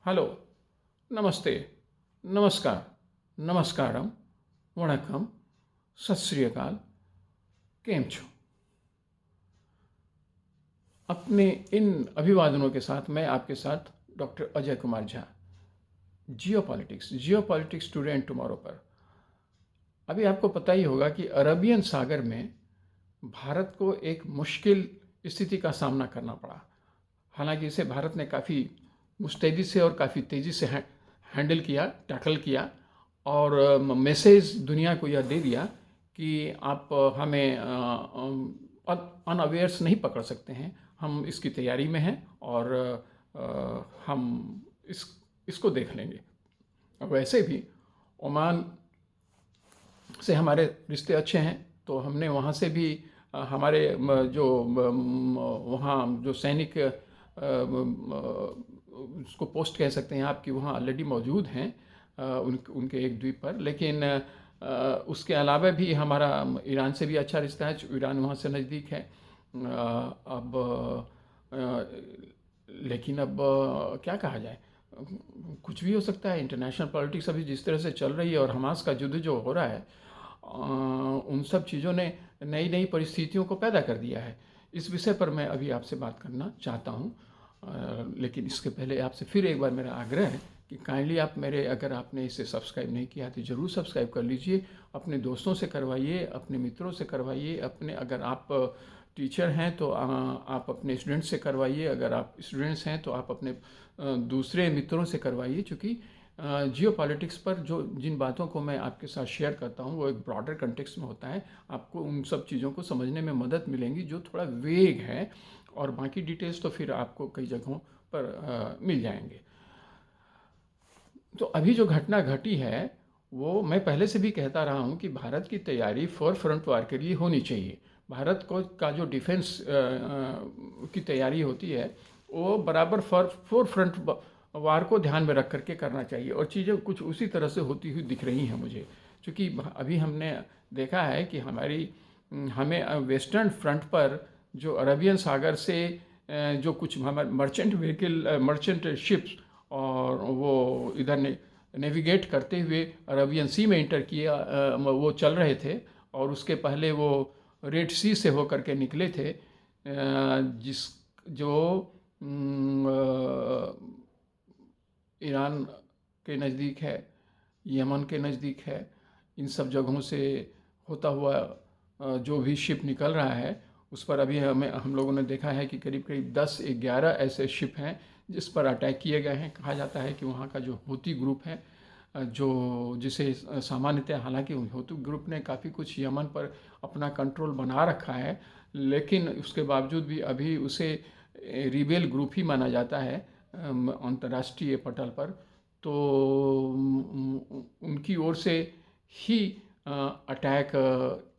Hello, नमस्ते, नमस्कार, नमस्कारम, वणक्कम, सत श्री अकाल, केम छो। अपने इन अभिवादनों के साथ मैं आपके साथ doctor Ajay Kumar Jha, Jio politics today and tomorrow पर। अभी आपको पता ही होगा कि अरबियन सागर में भारत को एक मुश्किल स्थिति का सामना करना पड़ा। हालांकि इसे भारत ने काफ़ी मुस्तैदी से और काफ़ी तेज़ी से हैंडल किया, टैकल किया और मैसेज दुनिया को यह दे दिया कि आप हमें अनअवेयर्स नहीं पकड़ सकते हैं, हम इसकी तैयारी में हैं और हम इसको देख लेंगे। वैसे भी ओमान से हमारे रिश्ते अच्छे हैं, तो हमने वहाँ से भी हमारे जो वहाँ जो सैनिक उसको पोस्ट कह सकते हैं आपकी वहाँ ऑलरेडी मौजूद हैं उनके एक द्वीप पर। लेकिन उसके अलावा भी हमारा ईरान से भी अच्छा रिश्ता है, ईरान वहाँ से नज़दीक है। अब लेकिन अब क्या कहा जाए, कुछ भी हो सकता है। इंटरनेशनल पॉलिटिक्स अभी जिस तरह से चल रही है और हमास का युद्ध जो हो रहा है, उन सब चीज़ों ने नई नई परिस्थितियों को पैदा कर दिया है। इस विषय पर मैं अभी आपसे बात करना चाहता हूँ, लेकिन इसके पहले आपसे फिर एक बार मेरा आग्रह है कि काइंडली आप अगर आपने इसे सब्सक्राइब नहीं किया तो ज़रूर सब्सक्राइब कर लीजिए। अपने दोस्तों से करवाइए, अपने मित्रों से करवाइए, अगर आप टीचर हैं तो आप अपने स्टूडेंट्स से करवाइए, अगर आप स्टूडेंट्स हैं तो आप अपने दूसरे मित्रों से करवाइए। चूँकि जियो पॉलिटिक्स पर जिन बातों को मैं आपके साथ शेयर करता हूँ वो एक ब्रॉडर कंटेक्स्ट में होता है। आपको उन सब चीज़ों को समझने में मदद मिलेंगी जो थोड़ा वेग है, और बाकी डिटेल्स तो फिर आपको कई जगहों पर मिल जाएंगे। तो अभी जो घटना घटी है वो मैं पहले से भी कहता रहा हूँ कि भारत की तैयारी फॉर फ्रंट वार के लिए होनी चाहिए। भारत का जो डिफेंस की तैयारी होती है वो बराबर फोर फ्रंट वार को ध्यान में रख करके करना चाहिए, और चीज़ें कुछ उसी तरह से होती हुई दिख रही हैं मुझे। क्योंकि अभी हमने देखा है कि हमें वेस्टर्न फ्रंट पर जो अरबियन सागर से जो कुछ हमारे मर्चेंट शिप्स और वो इधर नेविगेट करते हुए अरबियन सी में इंटर किया, वो चल रहे थे। और उसके पहले वो रेड सी से होकर के निकले थे, जिस जो ईरान के नज़दीक है, यमन के नज़दीक है। इन सब जगहों से होता हुआ जो भी शिप निकल रहा है उस पर अभी हम लोगों ने देखा है कि करीब करीब 10-11 ऐसे शिप हैं जिस पर अटैक किए गए हैं। कहा जाता है कि वहाँ का जो हूती ग्रुप है, जो जिसे सामान्यतः, हालांकि हूती ग्रुप ने काफ़ी कुछ यमन पर अपना कंट्रोल बना रखा है, लेकिन उसके बावजूद भी अभी उसे रिबेल ग्रुप ही माना जाता है अंतर्राष्ट्रीय पटल पर। तो उनकी ओर से ही अटैक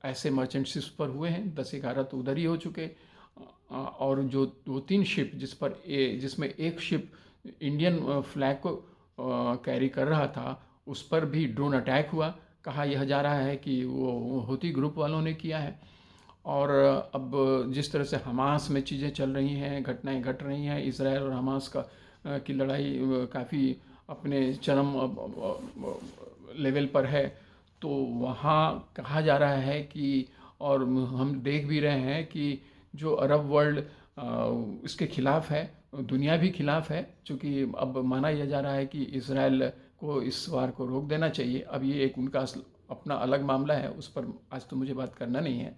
ऐसे मर्चेंट शिप्स पर हुए हैं। 10-11 तो उधर ही हो चुके, और जो 2-3 शिप जिसमें एक शिप इंडियन फ्लैग को कैरी कर रहा था, उस पर भी ड्रोन अटैक हुआ। कहा यह जा रहा है कि वो हूती ग्रुप वालों ने किया है। और अब जिस तरह से हमास में चीज़ें चल रही हैं, घटनाएं घट रही हैं, इजराइल और हमास की लड़ाई काफ़ी अपने चरम लेवल पर है। तो वहाँ कहा जा रहा है कि, और हम देख भी रहे हैं कि जो अरब वर्ल्ड इसके खिलाफ है, दुनिया भी खिलाफ है। चूँकि अब माना यह जा रहा है कि इजराइल को इस वार को रोक देना चाहिए। अब ये एक उनका अपना अलग मामला है, उस पर आज तो मुझे बात करना नहीं है।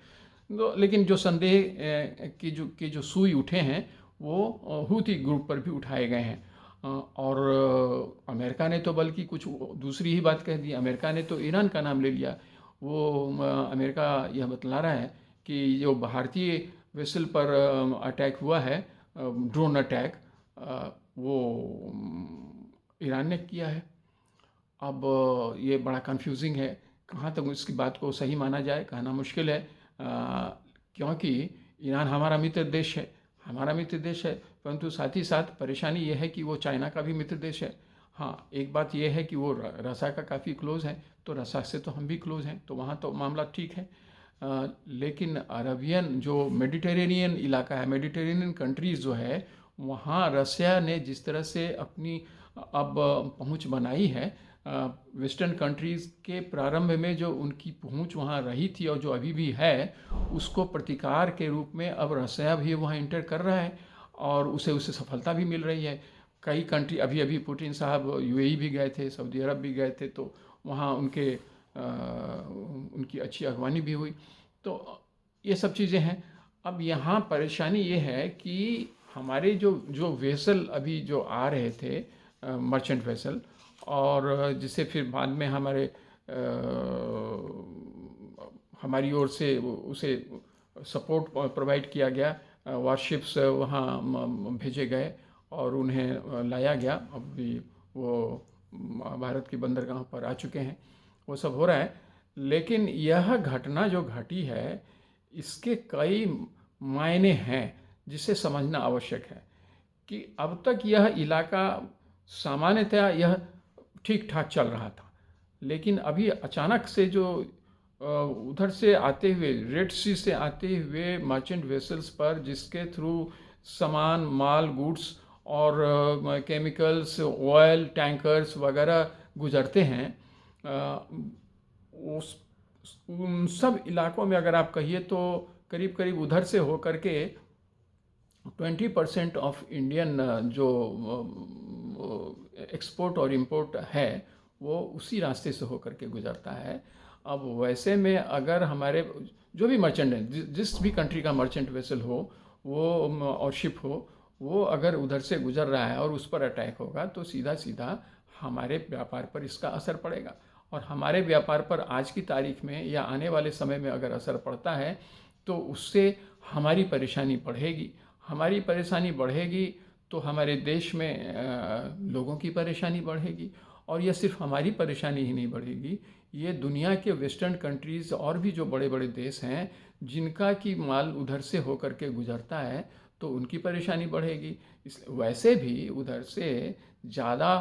तो लेकिन जो संदेह की जो सुई उठे हैं वो हूती ग्रुप पर भी उठाए गए हैं। और अमेरिका ने तो बल्कि कुछ दूसरी ही बात कह दी। अमेरिका ने तो ईरान का नाम ले लिया। वो अमेरिका यह बतला रहा है कि जो भारतीय वेसल पर अटैक हुआ है, ड्रोन अटैक, वो ईरान ने किया है। अब ये बड़ा कंफ्यूजिंग है, कहाँ तक इसकी बात को सही माना जाए, कहना मुश्किल है। क्योंकि ईरान हमारा मित्र देश है, परंतु साथ ही साथ परेशानी यह है कि वो चाइना का भी मित्र देश है। हाँ, एक बात यह है कि वो रसा का काफ़ी क्लोज़ है, तो रसा से तो हम भी क्लोज़ हैं, तो वहाँ तो मामला ठीक है। लेकिन अरबियन जो मेडिटेरेनियन इलाका है, मेडिटेरेनियन कंट्रीज़ जो है, वहाँ रसिया ने जिस तरह से अपनी अब पहुँच बनाई है, वेस्टर्न कंट्रीज़ के प्रारंभ में जो उनकी पहुँच वहाँ रही थी और जो अभी भी है, उसको प्रतिकार के रूप में अब रसिया भी वहाँ इंटर कर रहा है और उसे उसे सफलता भी मिल रही है। कई कंट्री, अभी अभी पुतिन साहब यूएई भी गए थे, सऊदी अरब भी गए थे, तो वहाँ उनकी अच्छी अगवानी भी हुई। तो ये सब चीज़ें हैं। अब यहाँ परेशानी ये है कि हमारे जो जो वेसल अभी जो आ रहे थे, मर्चेंट वेसल, और जिसे फिर बाद में हमारी ओर से उसे सपोर्ट प्रोवाइड किया गया, वारशिप्स वहाँ भेजे गए और उन्हें लाया गया। अभी वो भारत की बंदरगाह पर आ चुके हैं, वो सब हो रहा है। लेकिन यह घटना जो घटी है, इसके कई मायने हैं जिसे समझना आवश्यक है कि अब तक यह इलाका सामान्यतः यह ठीक ठाक चल रहा था, लेकिन अभी अचानक से जो उधर से आते हुए, रेड सी से आते हुए मर्चेंट वेसल्स पर, जिसके थ्रू सामान, माल, गुड्स और केमिकल्स, ऑयल टैंकर्स वगैरह गुजरते हैं, उस उन सब इलाकों में अगर आप कहिए तो करीब करीब उधर से होकर के 20% ऑफ इंडियन जो एक्सपोर्ट और इंपोर्ट है, वो उसी रास्ते से होकर के गुजरता है। अब वैसे में अगर हमारे जो भी मर्चेंट हैं, जिस भी कंट्री का मर्चेंट वेसल हो वो और शिप हो, वो अगर उधर से गुजर रहा है और उस पर अटैक होगा, तो सीधा सीधा हमारे व्यापार पर इसका असर पड़ेगा। और हमारे व्यापार पर आज की तारीख में या आने वाले समय में अगर असर पड़ता है, तो उससे हमारी परेशानी बढ़ेगी। हमारी परेशानी बढ़ेगी तो हमारे देश में लोगों की परेशानी बढ़ेगी। और यह सिर्फ हमारी परेशानी ही नहीं बढ़ेगी, ये दुनिया के वेस्टर्न कंट्रीज़ और भी जो बड़े बड़े देश हैं, जिनका कि माल उधर से होकर के गुजरता है, तो उनकी परेशानी बढ़ेगी। इस वैसे भी उधर से ज़्यादा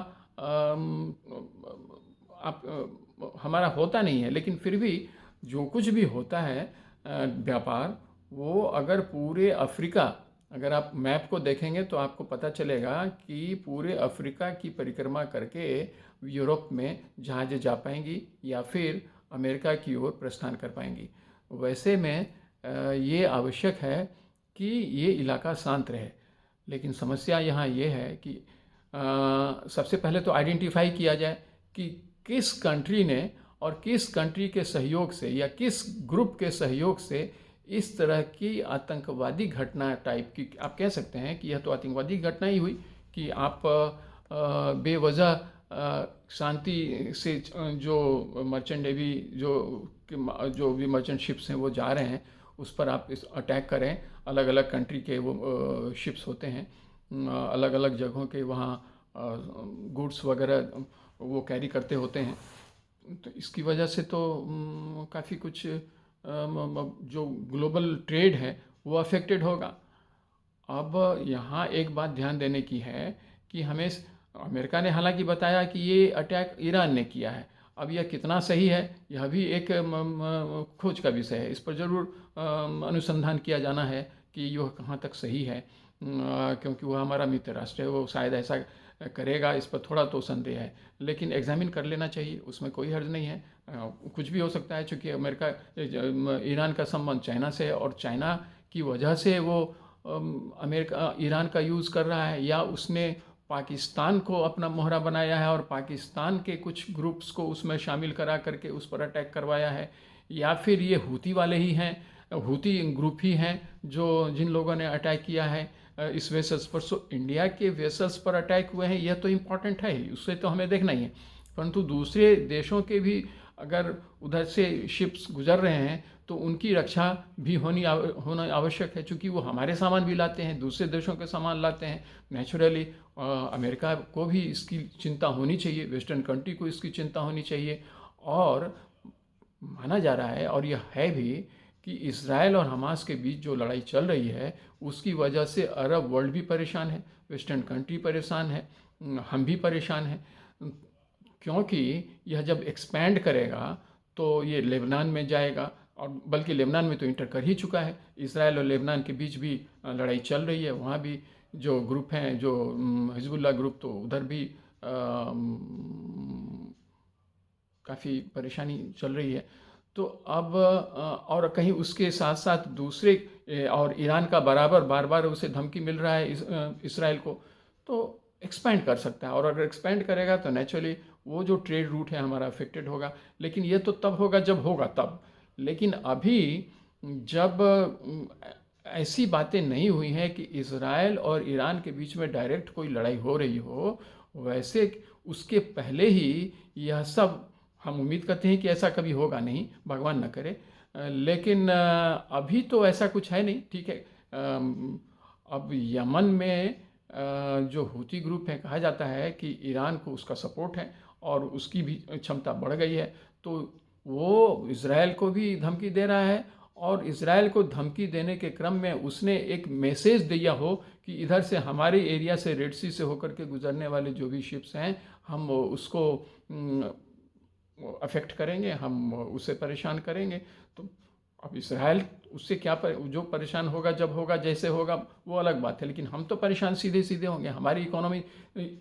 हमारा होता नहीं है, लेकिन फिर भी जो कुछ भी होता है व्यापार, वो अगर पूरे अफ्रीका, अगर आप मैप को देखेंगे तो आपको पता चलेगा कि पूरे अफ्रीका की परिक्रमा करके यूरोप में जहाज़ें जा पाएंगी या फिर अमेरिका की ओर प्रस्थान कर पाएंगी। वैसे में ये आवश्यक है कि ये इलाका शांत रहे। लेकिन समस्या यहाँ ये है कि सबसे पहले तो आइडेंटिफाई किया जाए कि किस कंट्री ने और किस कंट्री के सहयोग से या किस ग्रुप के सहयोग से इस तरह की आतंकवादी घटना टाइप की, आप कह सकते हैं कि यह तो आतंकवादी घटना ही हुई कि आप बेवजह शांति से जो मर्चेंट नेवी जो भी मर्चेंट शिप्स हैं वो जा रहे हैं, उस पर आप इस अटैक करें। अलग अलग कंट्री के वो शिप्स होते हैं, अलग अलग जगहों के वहाँ गुड्स वगैरह वो कैरी करते होते हैं। तो इसकी वजह से तो काफ़ी कुछ जो ग्लोबल ट्रेड है वो अफेक्टेड होगा। अब यहाँ एक बात ध्यान देने की है कि हमें, अमेरिका ने हालांकि बताया कि ये अटैक ईरान ने किया है। अब यह कितना सही है, यह भी एक खोज का विषय है। इस पर ज़रूर अनुसंधान किया जाना है कि यह कहाँ तक सही है, क्योंकि वह हमारा मित्र राष्ट्र है, वो शायद ऐसा करेगा, इस पर थोड़ा तो संदेह है। लेकिन एग्जामिन कर लेना चाहिए, उसमें कोई हर्ज नहीं है। कुछ भी हो सकता है, चूँकि ईरान का संबंध चाइना से है और चाइना की वजह से वो अमेरिका ईरान का यूज़ कर रहा है, या उसने पाकिस्तान को अपना मोहरा बनाया है और पाकिस्तान के कुछ ग्रुप्स को उसमें शामिल करा करके उस पर अटैक करवाया है, या फिर ये हूती वाले ही हैं, हूती ग्रुप ही हैं जिन लोगों ने अटैक किया है इस वेसल्स पर। सो इंडिया के वेसल्स पर अटैक हुए हैं, यह तो इम्पॉर्टेंट है ही, उससे तो हमें देखना ही है। परंतु दूसरे देशों के भी अगर उधर से शिप्स गुजर रहे हैं तो उनकी रक्षा भी होना आवश्यक है, क्योंकि वो हमारे सामान भी लाते हैं, दूसरे देशों के सामान लाते हैं। नेचुरली अमेरिका को भी इसकी चिंता होनी चाहिए, वेस्टर्न कंट्री को इसकी चिंता होनी चाहिए। और माना जा रहा है, और यह है भी, कि इसराइल और हमास के बीच जो लड़ाई चल रही है उसकी वजह से अरब वर्ल्ड भी परेशान है, वेस्टर्न कंट्री परेशान है, हम भी परेशान हैं। क्योंकि यह जब एक्सपैंड करेगा तो ये लेबनान में जाएगा, और बल्कि लेबनान में तो इंटर कर ही चुका है। इसराइल और लेबनान के बीच भी लड़ाई चल रही है, वहाँ भी जो ग्रुप हैं, जो हिजबुल्लाह ग्रुप, तो उधर भी काफ़ी परेशानी चल रही है। तो अब और कहीं उसके साथ साथ दूसरे और ईरान का बराबर बार बार उसे धमकी मिल रहा है इसराइल को, तो एक्सपैंड कर सकता है। और अगर एक्सपैंड करेगा तो नेचुरली वो जो ट्रेड रूट है हमारा अफेक्टेड होगा। लेकिन ये तो तब होगा जब होगा तब। लेकिन अभी जब ऐसी बातें नहीं हुई हैं कि इसराइल और ईरान के बीच में डायरेक्ट कोई लड़ाई हो रही हो, वैसे उसके पहले ही यह सब, हम उम्मीद करते हैं कि ऐसा कभी होगा नहीं, भगवान न करे। लेकिन अभी तो ऐसा कुछ है नहीं, ठीक है। अब यमन में जो हूती ग्रुप है, कहा जाता है कि ईरान को उसका सपोर्ट है और उसकी भी क्षमता बढ़ गई है, तो वो इज़राइल को भी धमकी दे रहा है। और इज़राइल को धमकी देने के क्रम में उसने एक मैसेज दिया हो कि इधर से हमारे एरिया से, रेड सी से होकर के गुजरने वाले जो भी शिप्स हैं, हम उसको अफेक्ट करेंगे, हम उसे परेशान करेंगे। तो अब इसराइल उससे क्या जो परेशान होगा, जब होगा, जैसे होगा, वो अलग बात है। लेकिन हम तो परेशान सीधे सीधे होंगे। हमारी इकोनॉमी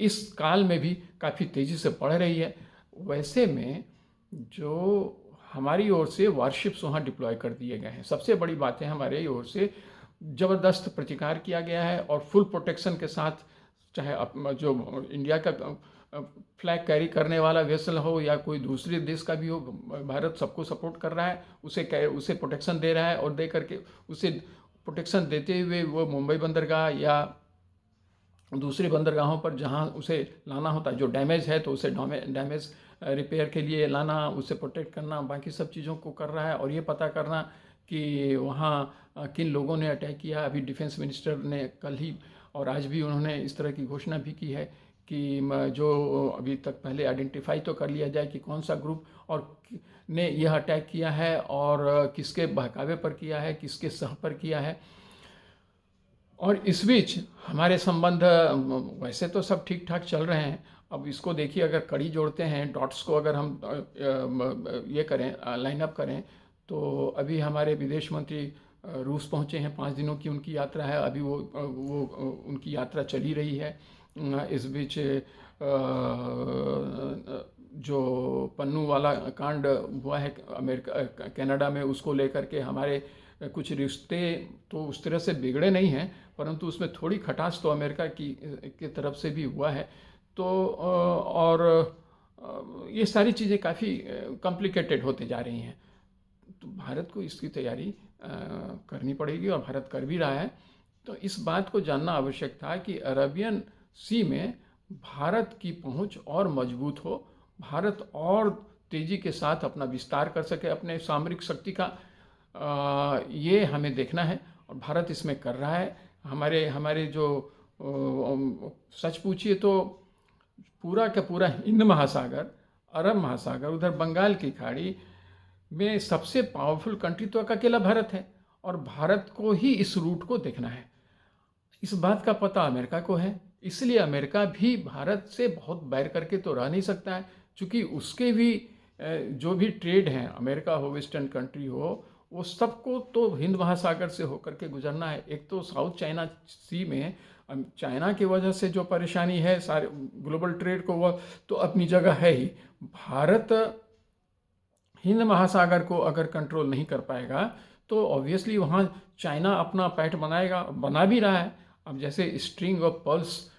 इस काल में भी काफ़ी तेज़ी से बढ़ रही है। वैसे में जो हमारी ओर से वारशिप्स वहाँ डिप्लॉय कर दिए गए हैं, सबसे बड़ी बात है हमारे ओर से ज़बरदस्त प्रतिकार किया गया है और फुल प्रोटेक्शन के साथ, चाहे जो इंडिया का फ्लैग कैरी करने वाला वेसल हो या कोई दूसरे देश का भी हो, भारत सबको सपोर्ट कर रहा है, उसे प्रोटेक्शन दे रहा है। और दे करके उसे प्रोटेक्शन देते हुए वो मुंबई बंदरगाह या दूसरे बंदरगाहों पर जहां उसे लाना होता है, जो डैमेज है तो उसे डैमेज रिपेयर के लिए लाना, उसे प्रोटेक्ट करना, बाकी सब चीज़ों को कर रहा है। और ये पता करना कि वहाँ किन लोगों ने अटैक किया। अभी डिफेंस मिनिस्टर ने कल ही और आज भी उन्होंने इस तरह की घोषणा भी की है कि जो अभी तक पहले आइडेंटिफाई तो कर लिया जाए कि कौन सा ग्रुप और ने यह अटैक किया है और किसके बहकावे पर किया है, किसके सह पर किया है। और इस बीच हमारे संबंध वैसे तो सब ठीक ठाक चल रहे हैं। अब इसको देखिए, अगर कड़ी जोड़ते हैं, डॉट्स को अगर हम ये करें, लाइन अप करें, तो अभी हमारे विदेश मंत्री रूस पहुंचे हैं, 5 दिनों की उनकी यात्रा है। अभी वो उनकी यात्रा चली रही है। इस बीच जो पन्नू वाला कांड हुआ है अमेरिका कनाडा में, उसको लेकर के हमारे कुछ रिश्ते तो उस तरह से बिगड़े नहीं हैं, परंतु उसमें थोड़ी खटास तो अमेरिका की तरफ से भी हुआ है। तो और ये सारी चीज़ें काफ़ी कॉम्प्लिकेटेड होते जा रही हैं। तो भारत को इसकी तैयारी करनी पड़ेगी और भारत कर भी रहा है। तो इस बात को जानना आवश्यक था कि अरेबियन सी में भारत की पहुंच और मजबूत हो, भारत और तेज़ी के साथ अपना विस्तार कर सके अपने सामरिक शक्ति का, ये हमें देखना है और भारत इसमें कर रहा है। हमारे हमारे जो सच पूछिए तो पूरा का पूरा हिंद महासागर, अरब महासागर, उधर बंगाल की खाड़ी में सबसे पावरफुल कंट्री तो अकेला भारत है। और भारत को ही इस रूट को देखना है। इस बात का पता अमेरिका को है, इसलिए अमेरिका भी भारत से बहुत बैर करके तो रह नहीं सकता है, क्योंकि उसके भी जो भी ट्रेड हैं, अमेरिका हो, वेस्टर्न कंट्री हो, वो सबको तो हिंद महासागर से होकर के गुजरना है। एक तो साउथ चाइना सी में चाइना की वजह से जो परेशानी है सारे ग्लोबल ट्रेड को, वह तो अपनी जगह है ही। भारत हिंद महासागर को अगर कंट्रोल नहीं कर पाएगा तो ऑब्वियसली वहाँ चाइना अपना पैठ बनाएगा, बना भी रहा है। अब जैसे स्ट्रिंग ऑफ पर्ल्स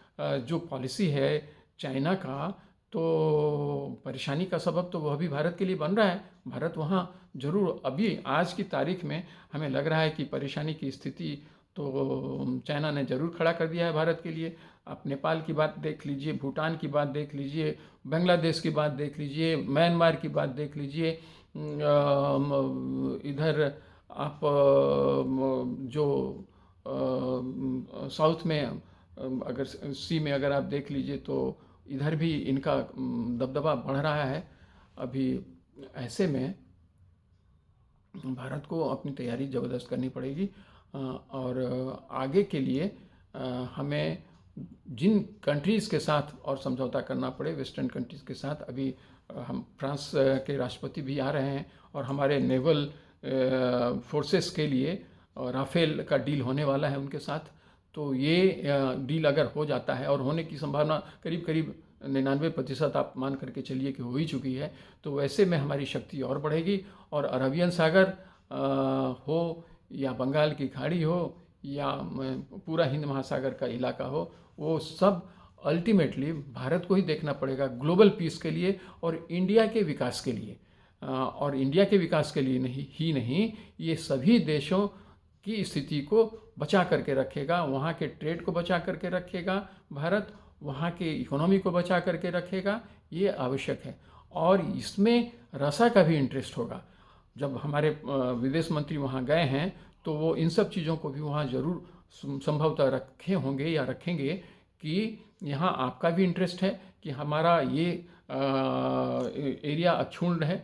जो पॉलिसी है चाइना का, तो परेशानी का सबब तो वह भी भारत के लिए बन रहा है। भारत वहाँ जरूर, अभी आज की तारीख में हमें लग रहा है कि परेशानी की स्थिति तो चाइना ने ज़रूर खड़ा कर दिया है भारत के लिए। आप नेपाल की बात देख लीजिए, भूटान की बात देख लीजिए, बांग्लादेश की बात देख लीजिए, म्यांमार की बात देख लीजिए, इधर आप जो साउथ में अगर सी में अगर आप देख लीजिए तो इधर भी इनका दबदबा बढ़ रहा है। अभी ऐसे में भारत को अपनी तैयारी ज़बरदस्त करनी पड़ेगी और आगे के लिए हमें जिन कंट्रीज़ के साथ और समझौता करना पड़े, वेस्टर्न कंट्रीज़ के साथ, अभी हम फ्रांस के राष्ट्रपति भी आ रहे हैं और हमारे नेवल फोर्सेस के लिए राफेल का डील होने वाला है उनके साथ। तो ये डील अगर हो जाता है, और होने की संभावना करीब करीब 99% आप मान करके चलिए कि हो ही चुकी है, तो वैसे में हमारी शक्ति और बढ़ेगी। और अरबियन सागर हो या बंगाल की खाड़ी हो या पूरा हिंद महासागर का इलाका हो, वो सब अल्टीमेटली भारत को ही देखना पड़ेगा ग्लोबल पीस के लिए और इंडिया के विकास के लिए। और इंडिया के विकास के लिए नहीं, ये सभी देशों की स्थिति को बचा करके रखेगा, वहाँ के ट्रेड को बचा करके रखेगा भारत, वहाँ के इकोनॉमी को बचा करके रखेगा, ये आवश्यक है। और इसमें रसा का भी इंटरेस्ट होगा। जब हमारे विदेश मंत्री वहाँ गए हैं तो वो इन सब चीज़ों को भी वहाँ ज़रूर संभवतः रखे होंगे या रखेंगे कि यहाँ आपका भी इंटरेस्ट है कि हमारा ये एरिया अक्षुण्ण रहे,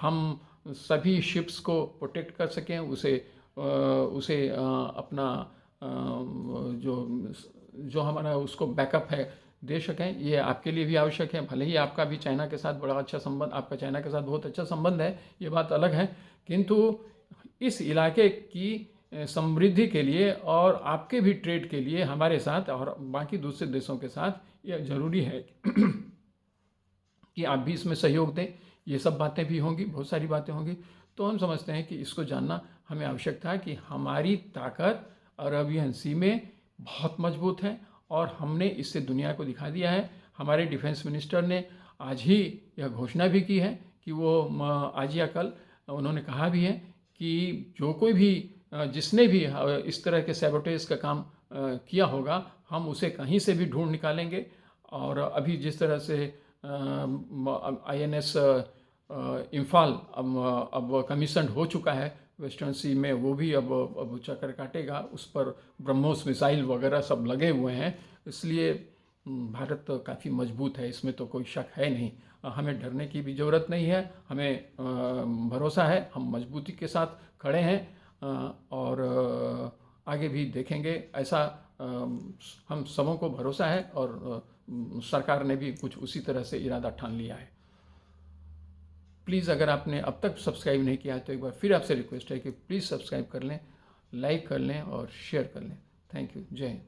हम सभी शिप्स को प्रोटेक्ट कर सकें, उसे अपना जो हमारा उसको बैकअप है दे सकें। ये आपके लिए भी आवश्यक है। भले ही आपका भी चाइना के साथ बड़ा अच्छा संबंध, आपका चाइना के साथ बहुत अच्छा संबंध है, ये बात अलग है, किंतु इस इलाके की समृद्धि के लिए और आपके भी ट्रेड के लिए हमारे साथ और बाकी दूसरे देशों के साथ ये ज़रूरी है कि आप भी इसमें सहयोग दें। ये सब बातें भी होंगी, बहुत सारी बातें होंगी। तो हम समझते हैं कि इसको जानना हमें आवश्यक था कि हमारी ताकत अरबियन सी में बहुत मजबूत है और हमने इससे दुनिया को दिखा दिया है। हमारे डिफेंस मिनिस्टर ने आज ही यह घोषणा भी की है कि वो आज या कल उन्होंने कहा भी है कि जो कोई भी जिसने भी इस तरह के सैबोटेज का काम किया होगा, हम उसे कहीं से भी ढूंढ निकालेंगे। और अभी जिस तरह से INS इम्फाल अब कमीशन हो चुका है वेस्टर्न सी में, वो भी अब चक्कर काटेगा, उस पर ब्रह्मोस मिसाइल वगैरह सब लगे हुए हैं। इसलिए भारत काफ़ी मजबूत है, इसमें तो कोई शक है नहीं। हमें डरने की भी ज़रूरत नहीं है, हमें भरोसा है, हम मजबूती के साथ खड़े हैं और आगे भी देखेंगे ऐसा हम सबों को भरोसा है। और सरकार ने भी कुछ उसी तरह से इरादा ठान लिया है। प्लीज़ अगर आपने अब तक सब्सक्राइब नहीं किया है तो एक बार फिर आपसे रिक्वेस्ट है कि प्लीज़ सब्सक्राइब कर लें, लाइक कर लें और शेयर कर लें। Thank you. जय हिंद।